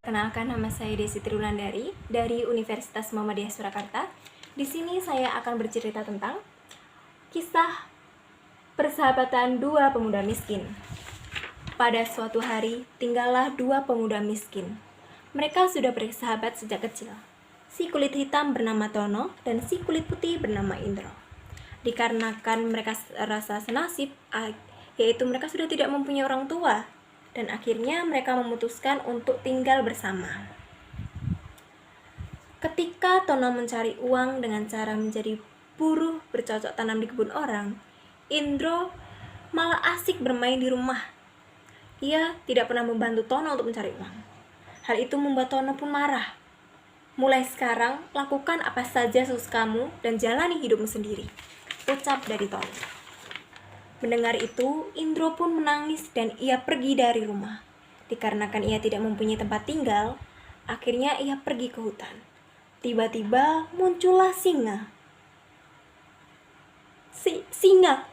Kenalkan, nama saya Desi Triwulandari dari Universitas Muhammadiyah Surakarta. Di sini saya akan bercerita tentang kisah persahabatan dua pemuda miskin. Pada suatu hari, tinggallah dua pemuda miskin. Mereka sudah bersahabat sejak kecil. Si kulit hitam bernama Tono dan si kulit putih bernama Indro. Dikarenakan mereka rasa senasib, yaitu mereka sudah tidak mempunyai orang tua, dan akhirnya mereka memutuskan untuk tinggal bersama. Ketika Tono mencari uang dengan cara menjadi buruh bercocok tanam di kebun orang, Indro malah asik bermain di rumah. Ia tidak pernah membantu Tono untuk mencari uang. Hal itu membuat Tono pun marah. Mulai sekarang, lakukan apa saja sesukamu dan jalani hidupmu sendiri, ucap dari Tono. Mendengar itu, Indro pun menangis dan ia pergi dari rumah. Dikarenakan ia tidak mempunyai tempat tinggal, akhirnya ia pergi ke hutan. Tiba-tiba muncullah singa. Singa,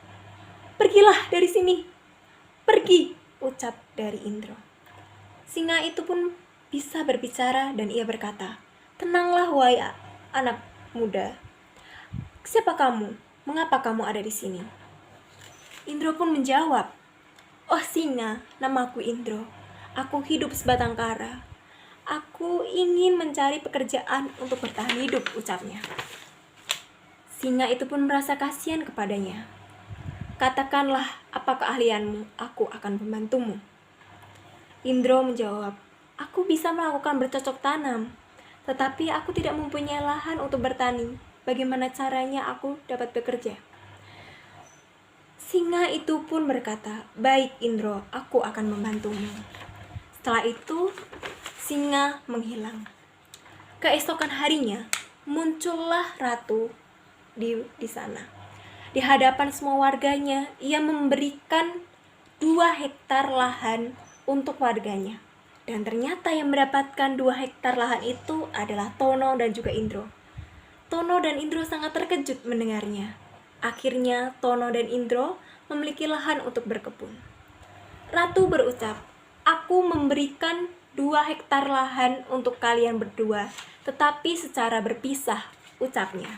pergilah dari sini. Pergi, ucap dari Indro. Singa itu pun bisa berbicara dan ia berkata, "Tenanglah wahai anak muda. Siapa kamu? Mengapa kamu ada di sini?" Indro pun menjawab, "Oh singa, namaku Indro. Aku hidup sebatang kara. Aku ingin mencari pekerjaan untuk bertahan hidup," ucapnya. Singa itu pun merasa kasihan kepadanya. "Katakanlah apa keahlianmu, aku akan membantumu." Indro menjawab, "Aku bisa melakukan bercocok tanam, tetapi aku tidak mempunyai lahan untuk bertani. Bagaimana caranya aku dapat bekerja?" Singa itu pun berkata, "Baik Indro, aku akan membantumu." Setelah itu, singa menghilang. Keesokan harinya, muncullah ratu di sana. Di hadapan semua warganya, ia memberikan 2 hektar lahan untuk warganya. Dan ternyata yang mendapatkan 2 hektar lahan itu adalah Tono dan juga Indro. Tono dan Indro sangat terkejut mendengarnya. Akhirnya Tono dan Indro memiliki lahan untuk berkebun. Ratu berucap, "Aku memberikan 2 hektar lahan untuk kalian berdua, tetapi secara berpisah," ucapnya.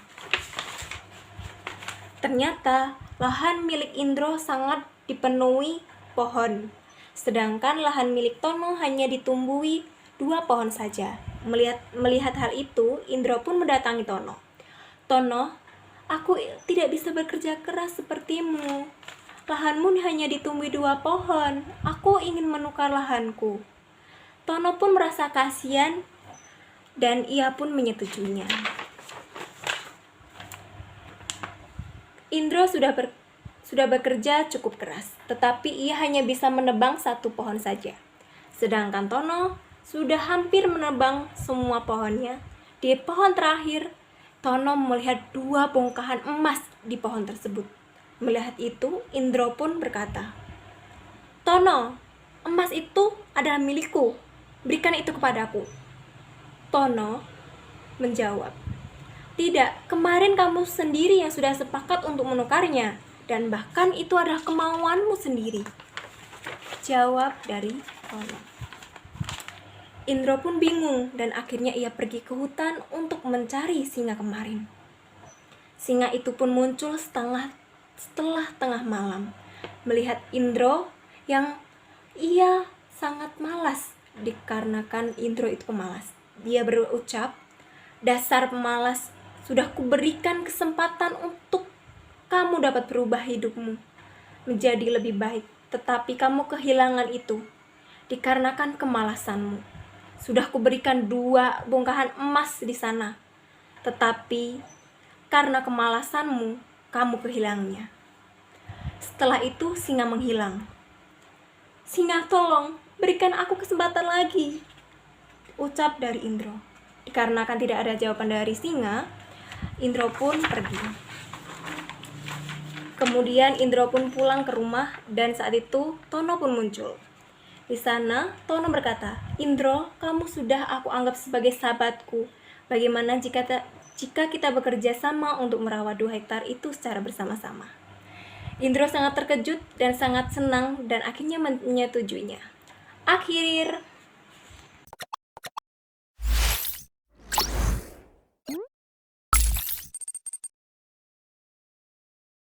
Ternyata lahan milik Indro sangat dipenuhi pohon, sedangkan lahan milik Tono hanya ditumbuhi 2 pohon saja. Melihat hal itu, Indro pun mendatangi Tono. "Tono, aku tidak bisa bekerja keras sepertimu. Lahanmu hanya ditumbuhi 2 pohon. Aku ingin menukar lahanku." Tono pun merasa kasihan dan ia pun menyetujuinya. Indro sudah bekerja cukup keras, tetapi ia hanya bisa menebang 1 pohon saja. Sedangkan Tono sudah hampir menebang semua pohonnya. Di pohon terakhir, Tono melihat 2 bongkahan emas di pohon tersebut. Melihat itu, Indro pun berkata, "Tono, emas itu adalah milikku. Berikan itu kepadaku." Tono menjawab, "Tidak, kemarin kamu sendiri yang sudah sepakat untuk menukarnya, dan bahkan itu adalah kemauanmu sendiri," jawab dari Tono. Indro pun bingung dan akhirnya ia pergi ke hutan untuk mencari singa kemarin. Singa itu pun muncul setelah tengah malam. Melihat Indro yang ia sangat malas, dikarenakan Indro itu pemalas. Dia berucap, "Dasar pemalas, sudah kuberikan kesempatan untuk kamu dapat berubah hidupmu menjadi lebih baik, tetapi kamu kehilangan itu dikarenakan kemalasanmu. Sudah kuberikan 2 bongkahan emas di sana, tetapi karena kemalasanmu, kamu kehilangannya." Setelah itu singa menghilang. "Singa, tolong, berikan aku kesempatan lagi," ucap dari Indro. Dikarenakan tidak ada jawaban dari singa, Indro pun pergi. Kemudian Indro pun pulang ke rumah dan saat itu Tono pun muncul. Di sana Tono berkata, "Indro, kamu sudah aku anggap sebagai sahabatku. Bagaimana jika kita bekerja sama untuk merawat 2 hektar itu secara bersama-sama?" Indro sangat terkejut dan sangat senang dan akhirnya menyetujuinya. Akhir